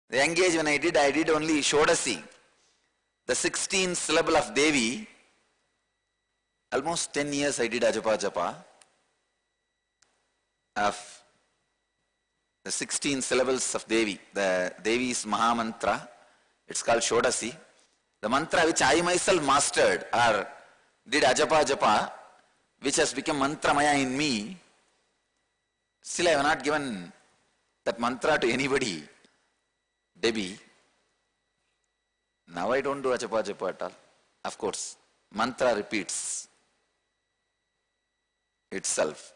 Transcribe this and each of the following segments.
The young age when I did only Shodasi, the 16th syllable of Devi. Almost 10 years I did Ajapa Japa of the 16 syllables of Devi. The Devi's Mahamantra, it's called Shodasi. The mantra which I myself mastered or did Ajapa Japa, which has become mantra maya in me, still I have not given that mantra to anybody. Debbie, now I don't do Ajapa Japa at all. Of course, mantra repeats itself.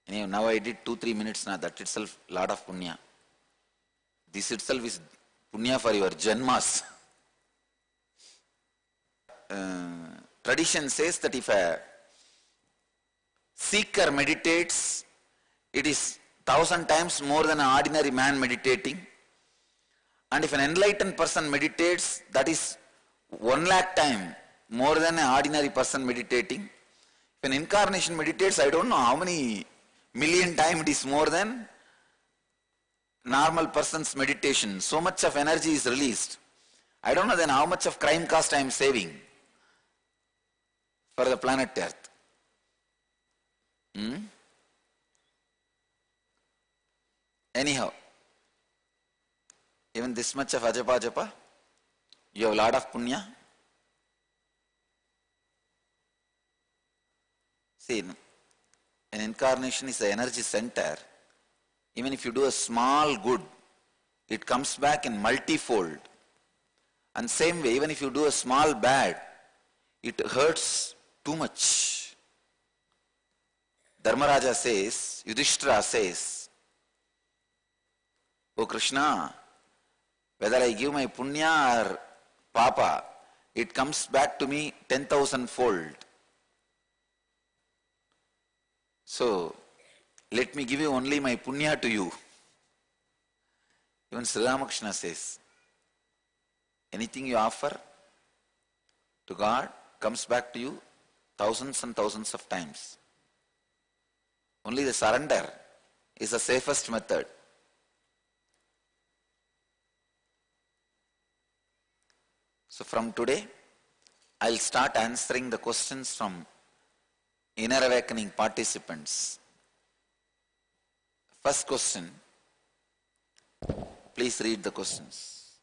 Anyway, now I did 2-3 minutes now, that itself lot of punya. This itself is punya for your janmas. Tradition says that if a seeker meditates, it is 1,000 times more than an ordinary man meditating. And if an enlightened person meditates, that is 1,00,000 times more than an ordinary person meditating. If an incarnation meditates, I don't know how many million times it is more than normal person's meditation. So much of energy is released. I don't know then how much of crime cost I am saving for the planet Earth. Anyhow, even this much of Ajapa Japa, you have a lot of punya. See, an incarnation is the energy center. Even if you do a small good, it comes back in multifold. And same way, even if you do a small bad, it hurts too much. Dharmaraja says, Yudhishthira says, "O Krishna, whether I give my punya or papa, it comes back to me 10,000 fold. So, let me give you only my punya to you." Even Sri Ramakrishna says, anything you offer to God comes back to you thousands and thousands of times. Only the surrender is the safest method. So from today, I'll start answering the questions from Inner Awakening participants. First question, please read the questions.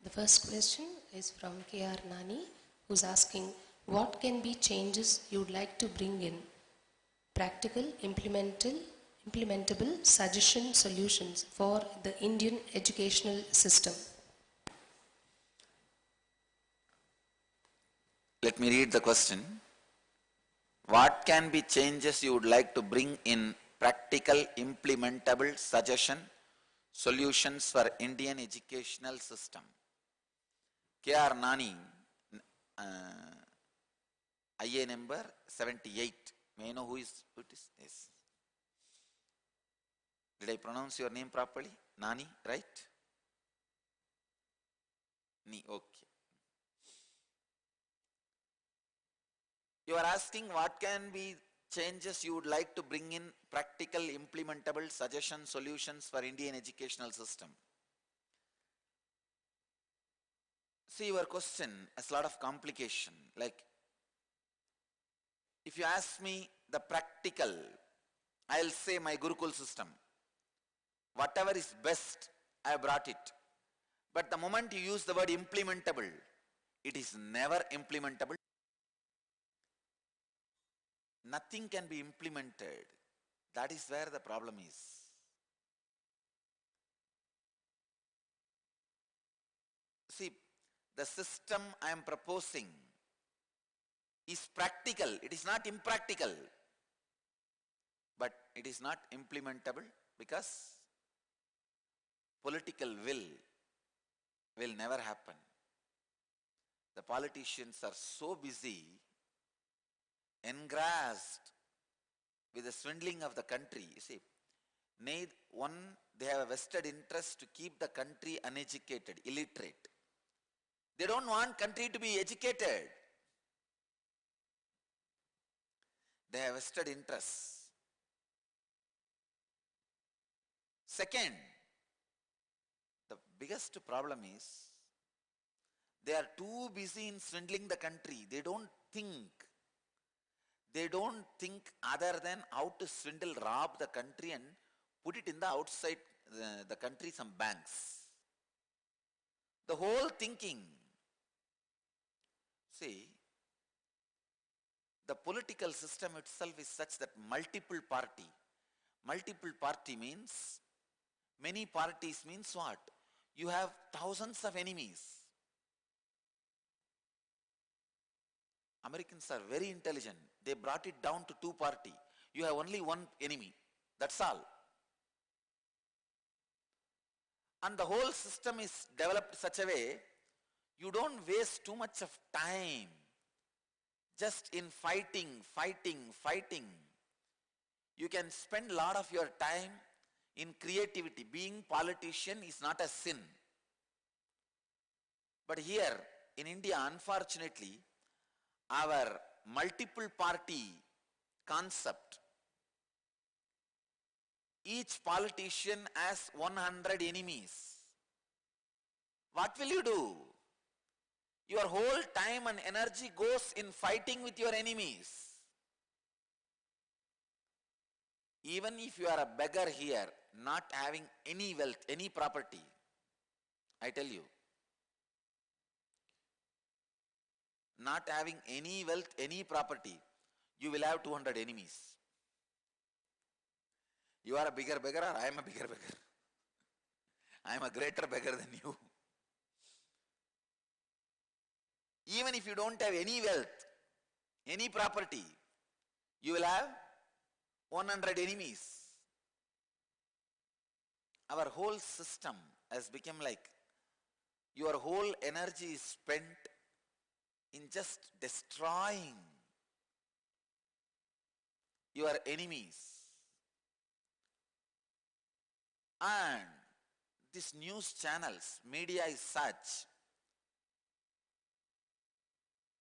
The first question is from K.R. Nani, who's asking, what can be changes you would like to bring in? Practical, implementable suggestion solutions for the Indian educational system. Let me read the question. What can be changes you would like to bring in practical, implementable suggestion solutions for Indian educational system? K.R. Nani, IA number 78. May I know who it is? Yes. Did I pronounce your name properly? Nani, right? Ni, okay. You are asking what can be changes you would like to bring in practical, implementable suggestion solutions for Indian educational system. See, your question has a lot of complication. Like, if you ask me the practical, I'll say my Gurukul system. Whatever is best, I have brought it. But the moment you use the word implementable, it is never implementable. Nothing can be implemented. That is where the problem is. See, the system I am proposing is practical. It is not impractical. But it is not implementable because political will never happen. The politicians are so busy, engrossed with the swindling of the country. You see, they have a vested interest to keep the country uneducated, illiterate. They don't want country to be educated. They have vested interests. Second, the biggest problem is they are too busy in swindling the country. They don't think. They don't think other than how to swindle, rob the country and put it in the outside the country some banks. The whole thinking. See, the political system itself is such that multiple party. Multiple party means, many parties means what? You have thousands of enemies. Americans are very intelligent. They brought it down to two party. You have only one enemy. That's all. And the whole system is developed such a way, you don't waste too much of time just in fighting. You can spend a lot of your time in creativity. Being politician is not a sin. But here in India, unfortunately, our multiple party concept, each politician has 100 enemies. What will you do? Your whole time and energy goes in fighting with your enemies. Even if you are a beggar here, not having any wealth, any property, I tell you, not having any wealth, any property, you will have 200 enemies. You are a bigger beggar or I am a bigger beggar. I am a greater beggar than you. Even if you don't have any wealth, any property, you will have 100 enemies. Our whole system has become like your whole energy is spent in just destroying your enemies. And these news channels, media is such,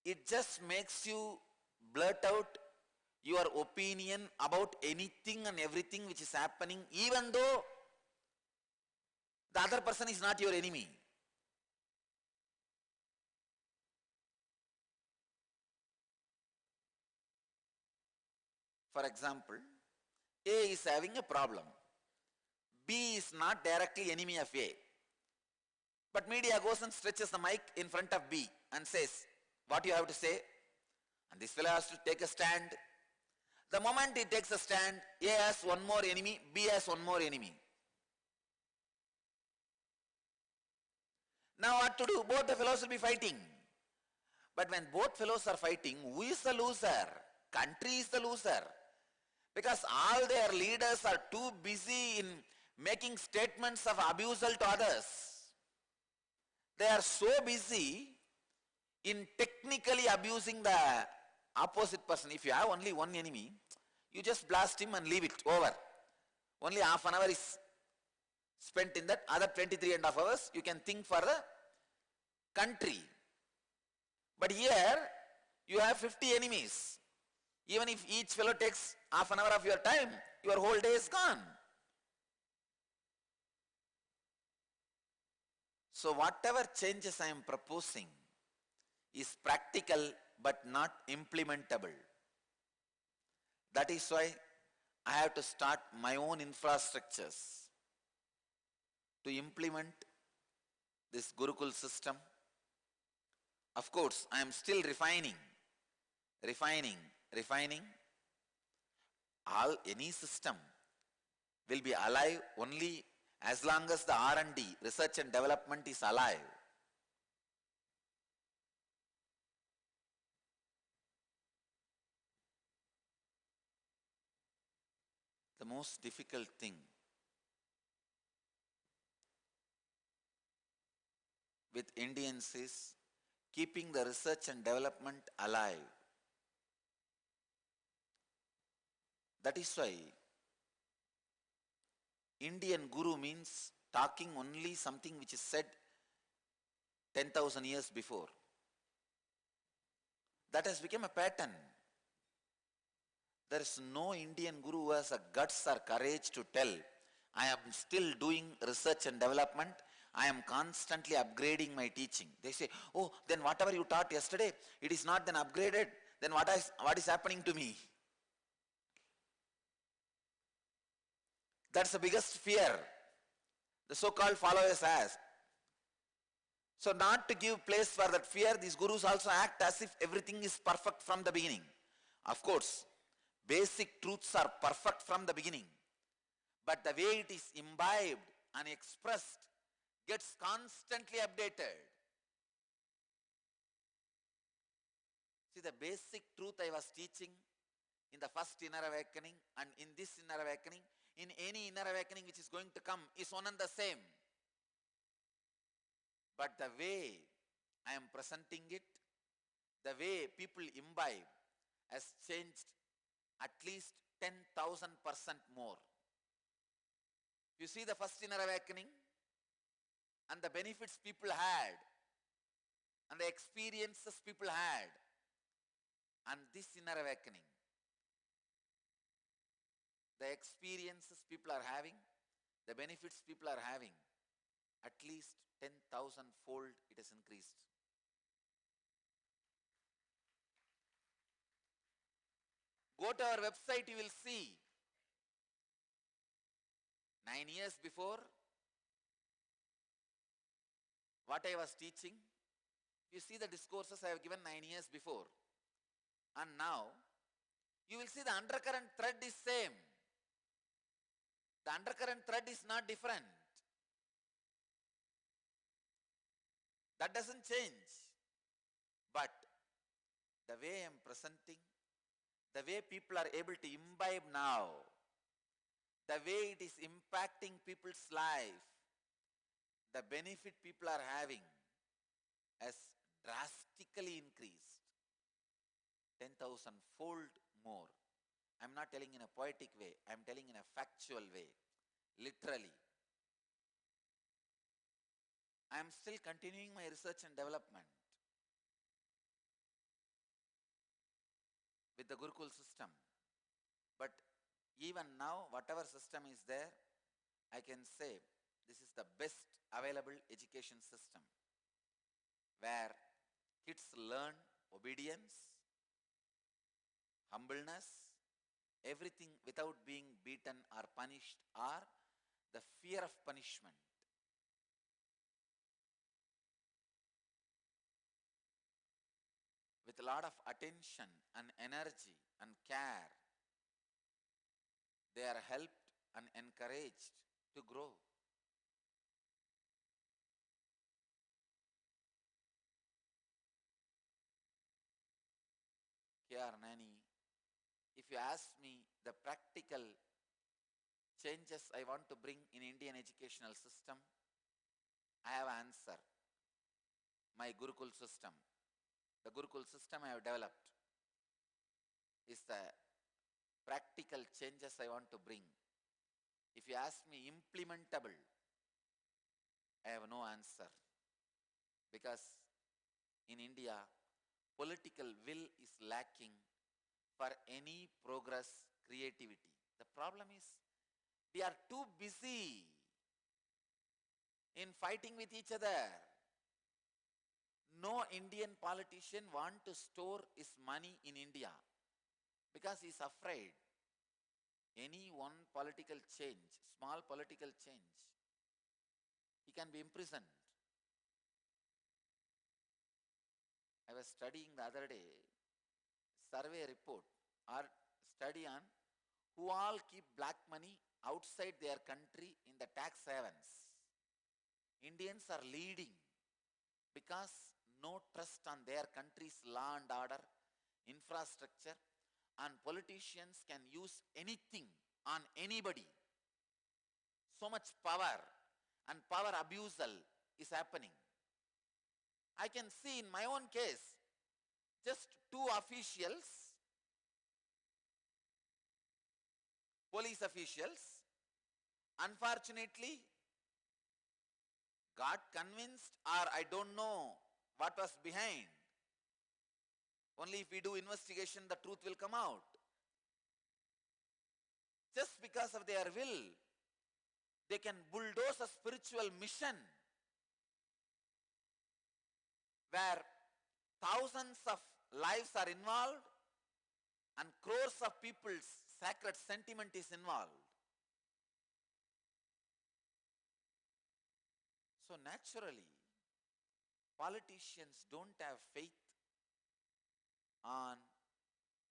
it just makes you blurt out your opinion about anything and everything which is happening, even though the other person is not your enemy. For example, A is having a problem. B is not directly enemy of A. But media goes and stretches the mic in front of B and says, what you have to say? And this fellow has to take a stand. The moment he takes a stand, A has one more enemy, B has one more enemy. Now what to do? Both the fellows will be fighting. But when both fellows are fighting, who is the loser? Country is the loser. Because all their leaders are too busy in making statements of abusal to others. They are so busy in technically abusing the opposite person. If you have only one enemy, you just blast him and leave it over. Only half an hour is spent in that. Other 23.5 hours you can think for the country. But here you have 50 enemies. Even if each fellow takes half an hour of your time, your whole day is gone. So whatever changes I am proposing is practical but not implementable. That is why I have to start my own infrastructures to implement this Gurukul system. Of course, I am still refining. Any system will be alive only as long as the R&D, research and development, is alive. The most difficult thing with Indians is keeping the research and development alive. That is why Indian Guru means talking only something which is said 10,000 years before. That has become a pattern. There is no Indian guru who has a guts or courage to tell, I am still doing research and development. I am constantly upgrading my teaching. They say, oh, then whatever you taught yesterday, it is not then upgraded. Then what is happening to me? That's the biggest fear the so-called followers has. So not to give place for that fear, these gurus also act as if everything is perfect from the beginning. Of course, basic truths are perfect from the beginning. But the way it is imbibed and expressed gets constantly updated. See, the basic truth I was teaching in the first inner awakening and in this inner awakening, in any inner awakening which is going to come, is one and the same. But the way I am presenting it, the way people imbibe has changed at least 10,000% more. You see the first inner awakening and the benefits people had and the experiences people had, and this inner awakening, the experiences people are having, the benefits people are having, at least 10,000 fold it has increased. Go to our website, you will see 9 years before what I was teaching. You see the discourses I have given 9 years before. And now, you will see the undercurrent thread is same. The undercurrent thread is not different. That doesn't change. But the way I am presenting, the way people are able to imbibe now, the way it is impacting people's life, the benefit people are having has drastically increased. 10,000 fold more. I am not telling in a poetic way, I am telling in a factual way, literally. I am still continuing my research and development with the Gurukul system. But even now, whatever system is there, I can say this is the best available education system where kids learn obedience, humbleness, everything without being beaten or punished or the fear of punishment. With a lot of attention and energy and care, they are helped and encouraged to grow. K.R. Nani, if you ask me the practical changes I want to bring in Indian educational system, I have an answer. My Gurukul system. The Gurukul system I have developed is the practical changes I want to bring. If you ask me implementable, I have no answer. Because in India, political will is lacking for any progress, creativity. The problem is we are too busy in fighting with each other. No Indian politician wants to store his money in India because he is afraid any one political change, small political change, he can be imprisoned. I was studying the other day survey report or study on who all keep black money outside their country in the tax havens. Indians are leading because no trust on their country's law and order, infrastructure, and politicians can use anything on anybody. So much power and power abusal is happening. I can see in my own case, just 2 officials, police officials, unfortunately got convinced, or I don't know what was behind. Only if we do investigation, the truth will come out. Just because of their will, they can bulldoze a spiritual mission where thousands of lives are involved and crores of people's sacred sentiment is involved. So naturally, politicians don't have faith on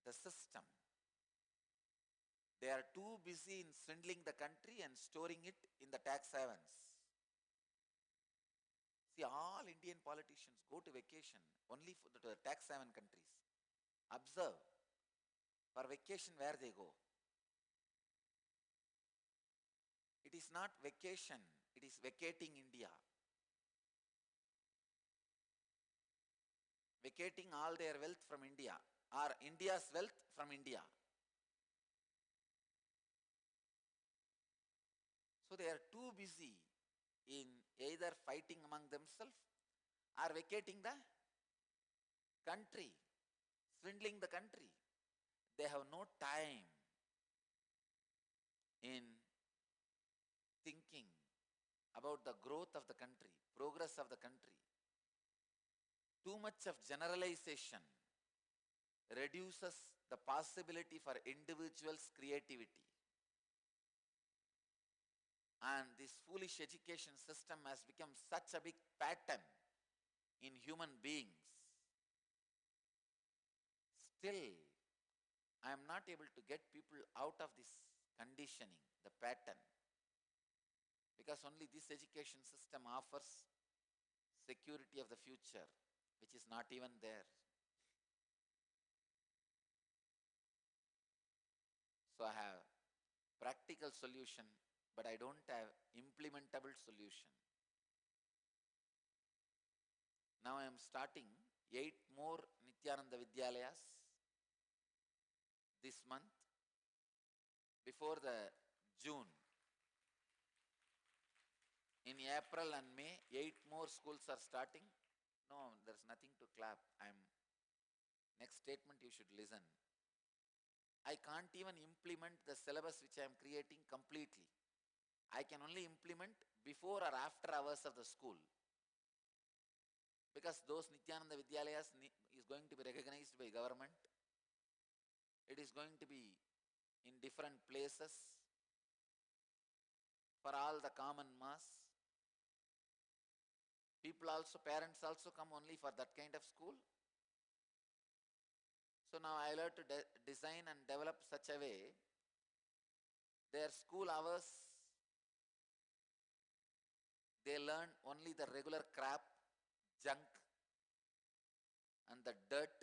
the system. They are too busy in swindling the country and storing it in the tax havens. See, all Indian politicians go to vacation only to the tax haven countries. Observe, for vacation where they go. It is not vacation, it is vacating India. Vacating all their wealth from India, or India's wealth from India. So they are too busy in either fighting among themselves or vacating the country, swindling the country. They have no time in thinking about the growth of the country, progress of the country. Too much of generalization reduces the possibility for individuals' creativity. And this foolish education system has become such a big pattern in human beings. Still, I am not able to get people out of this conditioning, the pattern. Because only this education system offers security of the future, which is not even there. So I have practical solution, but I don't have implementable solution. Now I am starting 8 more Nithyananda Vidyalayas this month before the June. In April and May, 8 more schools are starting. No, there's nothing to clap. Next statement you should listen. I can't even implement the syllabus which I am creating completely. I can only implement before or after hours of the school. Because those Nithyananda Vidyalayas is going to be recognized by government. It is going to be in different places for all the common mass. People also, parents also come only for that kind of school. So now I learn to design and develop such a way, their school hours, they learn only the regular crap, junk, and the dirt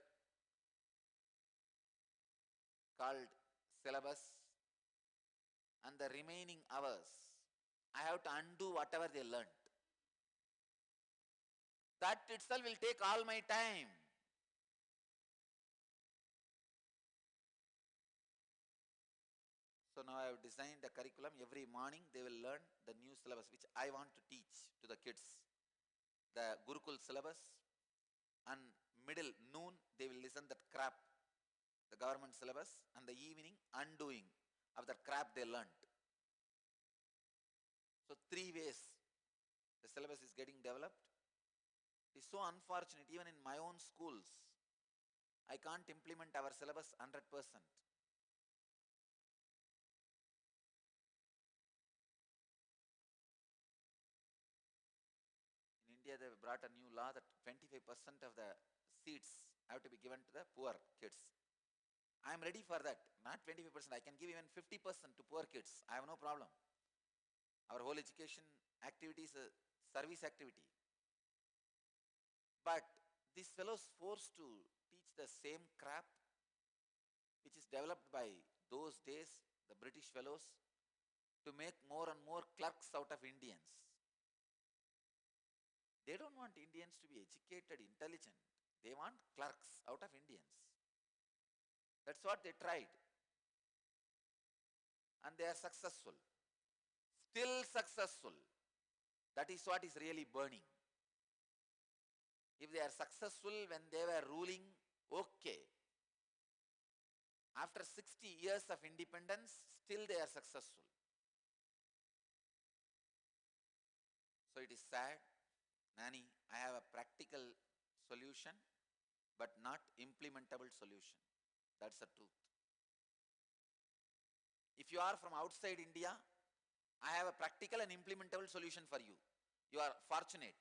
called syllabus, and the remaining hours, I have to undo whatever they learnt. That itself will take all my time. So now I have designed a curriculum. Every morning they will learn the new syllabus which I want to teach to the kids. The Gurukul syllabus, and middle noon they will listen that crap, the government syllabus, and the evening undoing of that crap they learnt. So 3 ways the syllabus is getting developed. It is so unfortunate, even in my own schools, I can't implement our syllabus 100%. In India, they brought a new law that 25% of the seats have to be given to the poor kids. I am ready for that. Not 25%. I can give even 50% to poor kids. I have no problem. Our whole education activity is a service activity. But these fellows forced to teach the same crap which is developed by those days, the British fellows, to make more and more clerks out of Indians. They don't want Indians to be educated, intelligent. They want clerks out of Indians. That's what they tried. And they are successful. Still successful. That is what is really burning. If they are successful when they were ruling, okay. After 60 years of independence, still they are successful. So it is sad, Nani, I have a practical solution, but not implementable solution. That's the truth. If you are from outside India, I have a practical and implementable solution for you. You are fortunate.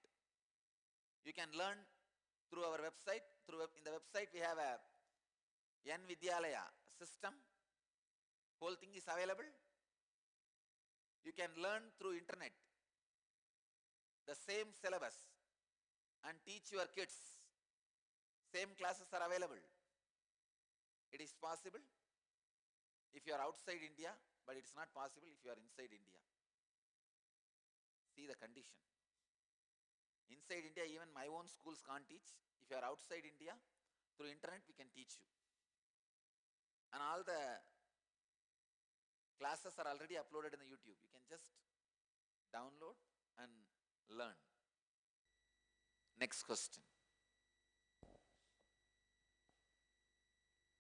You can learn through our website. In the website we have a N Vidyalaya system. Whole thing is available. You can learn through internet the same syllabus and teach your kids. Same classes are available. It is possible if you are outside India, but it is not possible if you are inside India. See the condition. Inside India, even my own schools can't teach. If you are outside India, through internet we can teach you. And all the classes are already uploaded in the YouTube. You can just download and learn. Next question.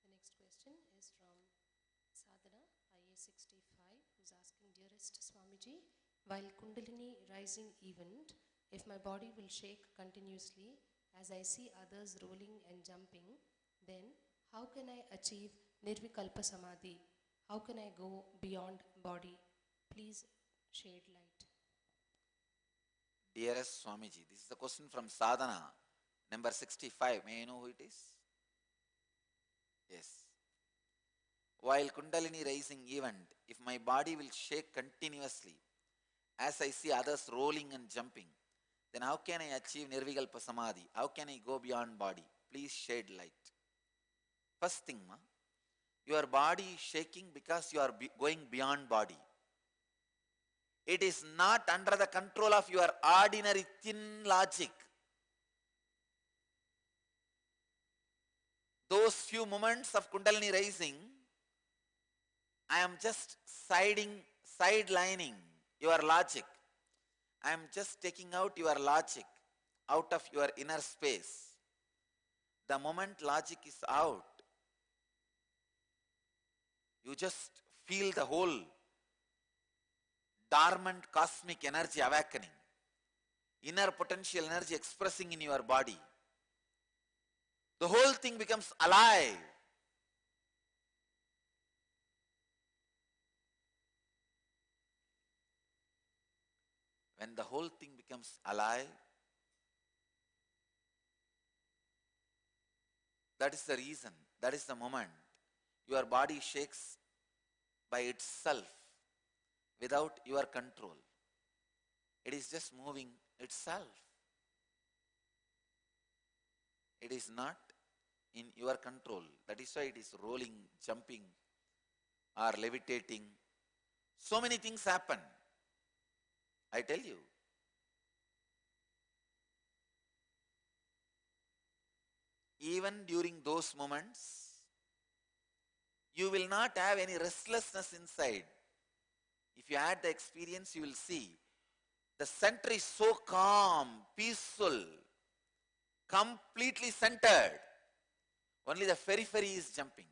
The next question is from Sadhana, IA 65, who's asking, Dearest Swamiji, while Kundalini rising event, if my body will shake continuously as I see others rolling and jumping, then how can I achieve Nirvikalpa Samadhi? How can I go beyond body? Please shed light. Dearest Swamiji, this is the question from Sadhana, number 65. May I know who it is? Yes. While Kundalini rising event, if my body will shake continuously as I see others rolling and jumping, then how can I achieve Nirvikalpa Samadhi? How can I go beyond body? Please shed light. First thing, your body is shaking because you are going beyond body. It is not under the control of your ordinary thin logic. Those few moments of Kundalini rising, I am just sidelining your logic. I am just taking out your logic out of your inner space. The moment logic is out, you just feel the whole dormant cosmic energy awakening, inner potential energy expressing in your body. The whole thing becomes alive. When the whole thing becomes alive, that is the reason, that is the moment your body shakes by itself without your control. It is just moving itself. It is not in your control. That is why it is rolling, jumping, or levitating. So many things happen. I tell you. Even during those moments, you will not have any restlessness inside. If you had the experience, you will see the center is so calm, peaceful, completely centered. Only the periphery is jumping.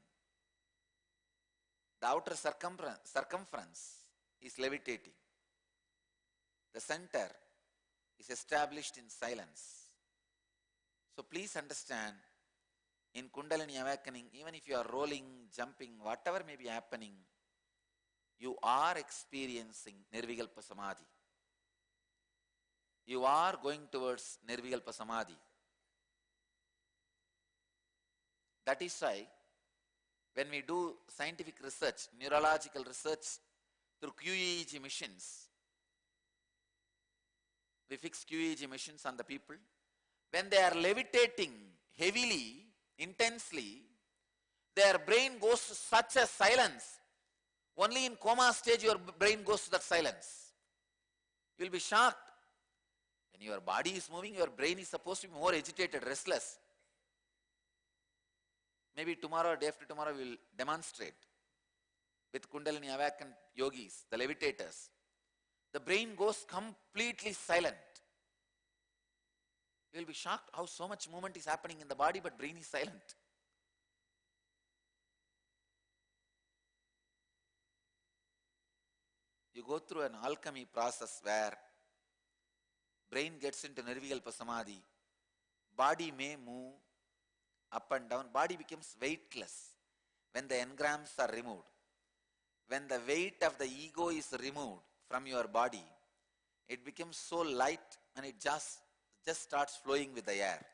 The outer circumference is levitating. The center is established in silence. So please understand, in Kundalini awakening, even if you are rolling, jumping, whatever may be happening, you are experiencing Nirvikalpa Samadhi. You are going towards Nirvikalpa Samadhi. That is why, when we do scientific research, neurological research through QEEG machines, we fix QEEG machines on the people. When they are levitating heavily, intensely, their brain goes to such a silence. Only in coma stage your brain goes to that silence. You will be shocked. When your body is moving, your brain is supposed to be more agitated, restless. Maybe tomorrow or day after tomorrow we will demonstrate with Kundalini awakened yogis, the levitators. The brain goes completely silent. You will be shocked how so much movement is happening in the body, but brain is silent. you go through an alchemy process where brain gets into nirvikalpa samadhi, body may move up and down, body becomes weightless when the engrams are removed. When the weight of the ego is removed from your body, it becomes so light and it just starts flowing with the air,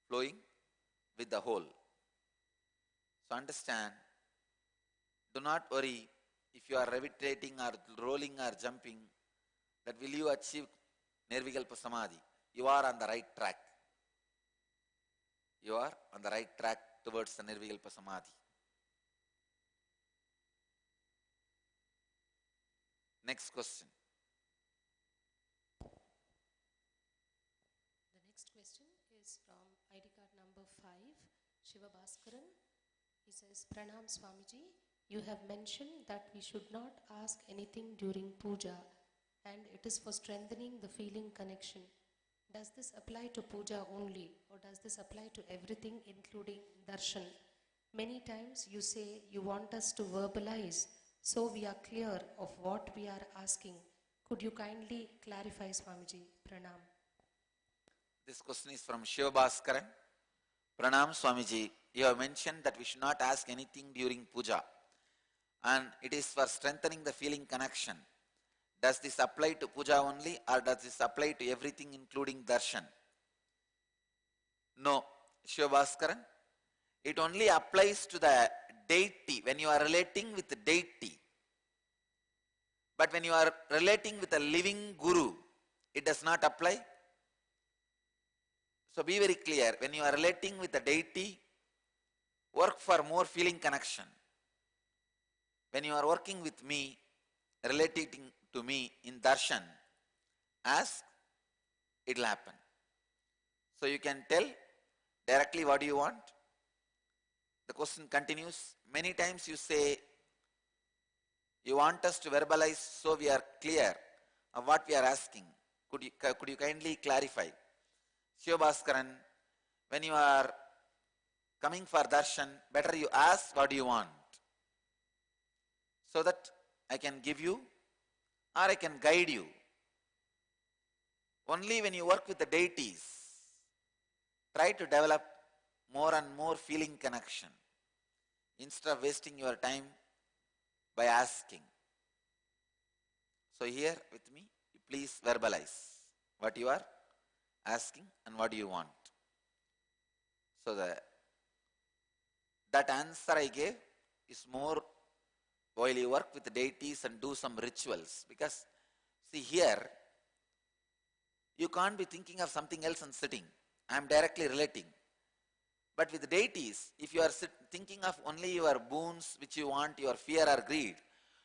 flowing with the whole. So understand, do not worry if you are levitating or rolling or jumping, that will you achieve nirvikalpa samadhi. You are on the right track. You are on the right track towards the nirvikalpa samadhi. Next question. The next question is from ID card number 5, Shiva Bhaskaran. He says, Pranam Swamiji, you have mentioned that we should not ask anything during puja and it is for strengthening the feeling connection. Does this apply to puja only or does this apply to everything including darshan? Many times you say you want us to verbalize so we are clear of what we are asking. Could you kindly clarify, Swamiji? Pranam. This question is from Shiva Bhaskaran. Pranam Swamiji, you have mentioned that we should not ask anything during puja and it is for strengthening the feeling connection. Does this apply to puja only or does this apply to everything including darshan? No, Shiva Bhaskaran, it only applies to the deity when you are relating with the deity. But when you are relating with a living guru, it does not apply. So be very clear, when you are relating with a deity, work for more feeling connection. When you are working with me, relating to me in darshan, ask, it will happen. So you can tell directly what do you want. The question continues. Many times you say, you want us to verbalize so we are clear of what we are asking. Could you kindly clarify? Shiva Bhaskaran, when you are coming for darshan, better you ask what do you want, so that I can give you or I can guide you. Only when you work with the deities, try to develop more and more feeling connection instead of wasting your time by asking. So here with me, please verbalize what you are asking and what do you want. So that answer I gave is more while you work with the deities and do some rituals. Because see here, you can't be thinking of something else and sitting. I am directly relating. But with the deities, if you are thinking of only your boons which you want, your fear or greed,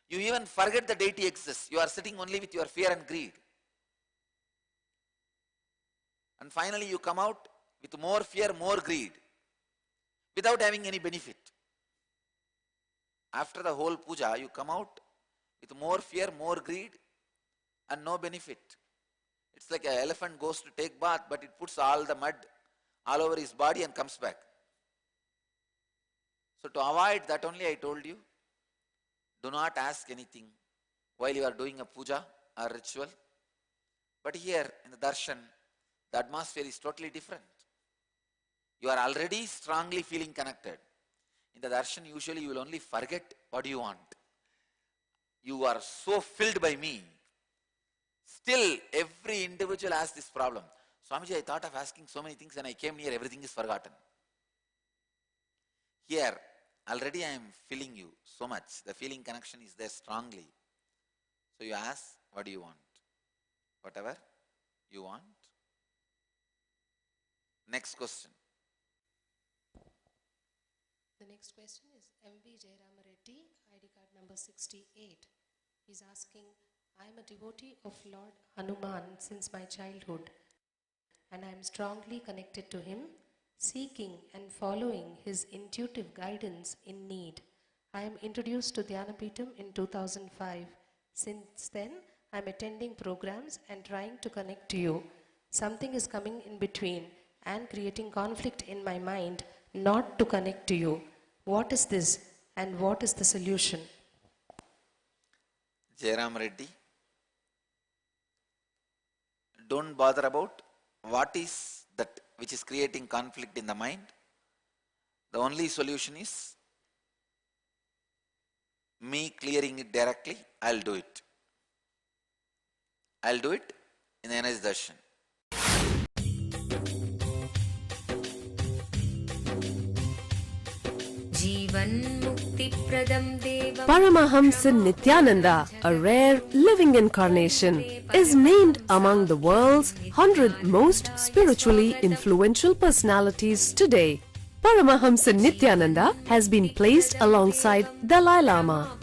you even forget the deity exists. You are sitting only with your fear and greed. And finally you come out with more fear, more greed, without having any benefit. After the whole puja, you come out with more fear, more greed, and no benefit. It's like an elephant goes to take bath, but it puts all the mud all over his body and comes back. So to avoid that only I told you, do not ask anything while you are doing a puja or ritual. But here in the darshan, the atmosphere is totally different. You are already strongly feeling connected. In the darshan, usually you will only forget what you want. You are so filled by me. Still, every individual has this problem. Swamiji, I thought of asking so many things and I came near, everything is forgotten. Here, already I am feeling you so much. The feeling connection is there strongly. So you ask, what do you want? Whatever you want. Next question. The next question is MV Jayarama Reddy, ID card number 68. He's asking, I am a devotee of Lord Hanuman since my childhood and I am strongly connected to him, seeking and following his intuitive guidance in need. I am introduced to Dhyanapitham in 2005. Since then, I am attending programs and trying to connect to you. Something is coming in between and creating conflict in my mind not to connect to you. What is this and what is the solution? Jairam Reddy. Don't bother about what is that which is creating conflict in the mind. The only solution is me clearing it directly. I'll do it. I'll do it in the energy darshan. Paramahamsa Nithyananda, a rare living incarnation, is named among the world's 100 most spiritually influential personalities today. Paramahamsa Nithyananda has been placed alongside Dalai Lama,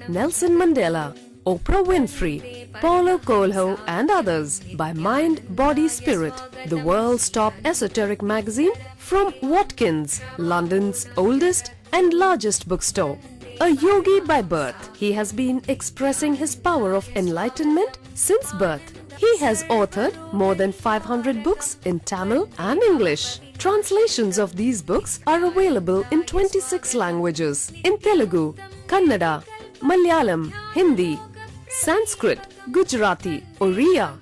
Nelson Mandela, Oprah Winfrey, Paulo Coelho and others by Mind, Body, Spirit, the world's top esoteric magazine from Watkins, London's oldest and largest bookstore. A yogi by birth, he has been expressing his power of enlightenment since birth. He has authored more than 500 books in Tamil and English. Translations of these books are available in 26 languages in Telugu, Kannada, Malayalam, Hindi, Sanskrit, Gujarati, Oriya,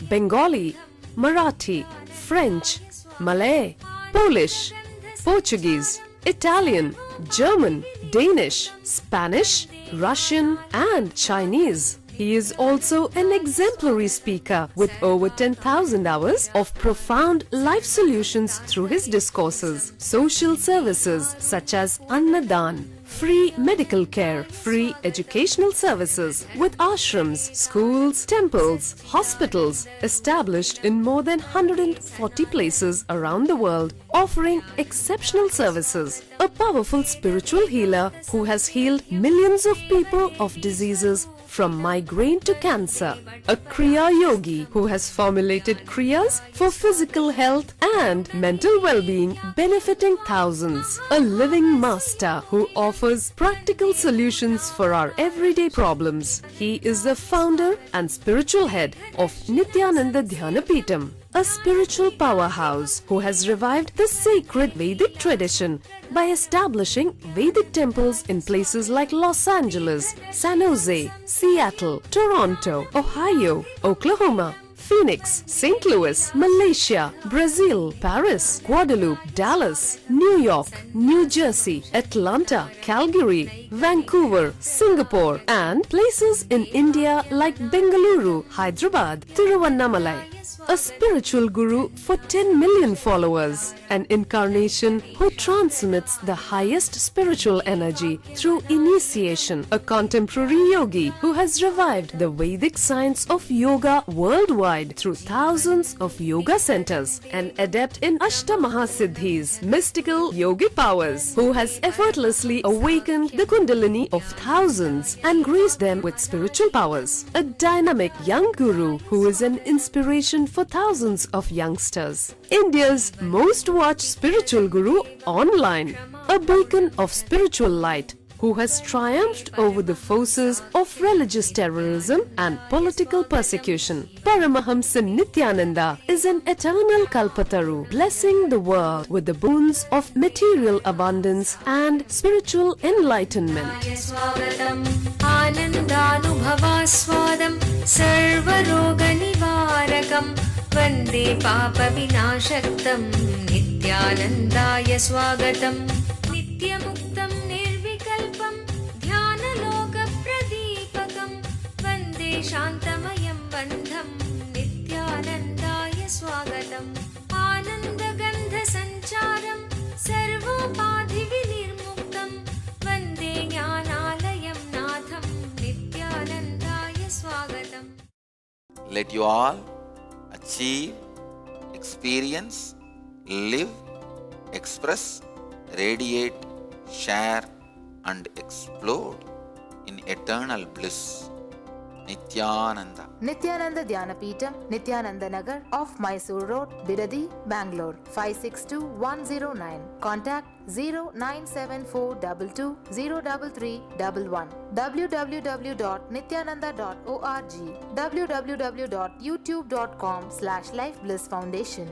Bengali, Marathi, French, Malay, Polish, Portuguese, Italian, German, Danish, Spanish, Russian and Chinese. He is also an exemplary speaker with over 10,000 hours of profound life solutions through his discourses. Social services such as Annadan, free medical care, free educational services with ashrams, schools, temples, hospitals established in more than 140 places around the world, offering exceptional services. A powerful spiritual healer who has healed millions of people of diseases from migraine to cancer. A Kriya Yogi who has formulated Kriyas for physical health and mental well-being, benefiting thousands. A living master who offers practical solutions for our everyday problems. He is the founder and spiritual head of Nithyananda Dhyanapeetham, a spiritual powerhouse who has revived the sacred Vedic tradition by establishing Vedic temples in places like Los Angeles, San Jose, Seattle, Toronto, Ohio, Oklahoma, Phoenix, St. Louis, Malaysia, Brazil, Paris, Guadeloupe, Dallas, New York, New Jersey, Atlanta, Calgary, Vancouver, Singapore, and places in India like Bengaluru, Hyderabad, Tiruvannamalai. A spiritual guru for 10 million followers, an incarnation who transmits the highest spiritual energy through initiation, a contemporary yogi who has revived the Vedic science of yoga worldwide through thousands of yoga centers, an adept in Ashtamahasiddhis, mystical yogic powers, who has effortlessly awakened the Kundalini of thousands and graced them with spiritual powers, a dynamic young guru who is an inspiration for thousands of youngsters. India's most watched spiritual guru online, a beacon of spiritual light who has triumphed over the forces of religious terrorism and political persecution. Paramahamsa Nithyananda is an eternal Kalpataru, blessing the world with the boons of material abundance and spiritual enlightenment. Anandanubhavaswadam sarvaroganivarakam Vande Papa Vinashaktam Nithyanandaya Swagatam Nityamuktam Nirvikalpam Dhyanaloka Pradipakam Vande Shantamayam Bandham Nithyanandaya Swagatam Anandagandha Sancharam Sarvopadhi Vinirmuktam Vande Jnanalayam Natham Nithyanandaya Swagatam. Let you all achieve, experience, live, express, radiate, share and explode in eternal bliss. Nithyananda. Nithyananda Dhyanapeetham, Nithyananda Nagar off Mysore Road, Bidadi, Bangalore 562109. Contact 097422033311. www.nithyananda.org. www.youtube.com/Life Bliss Foundation.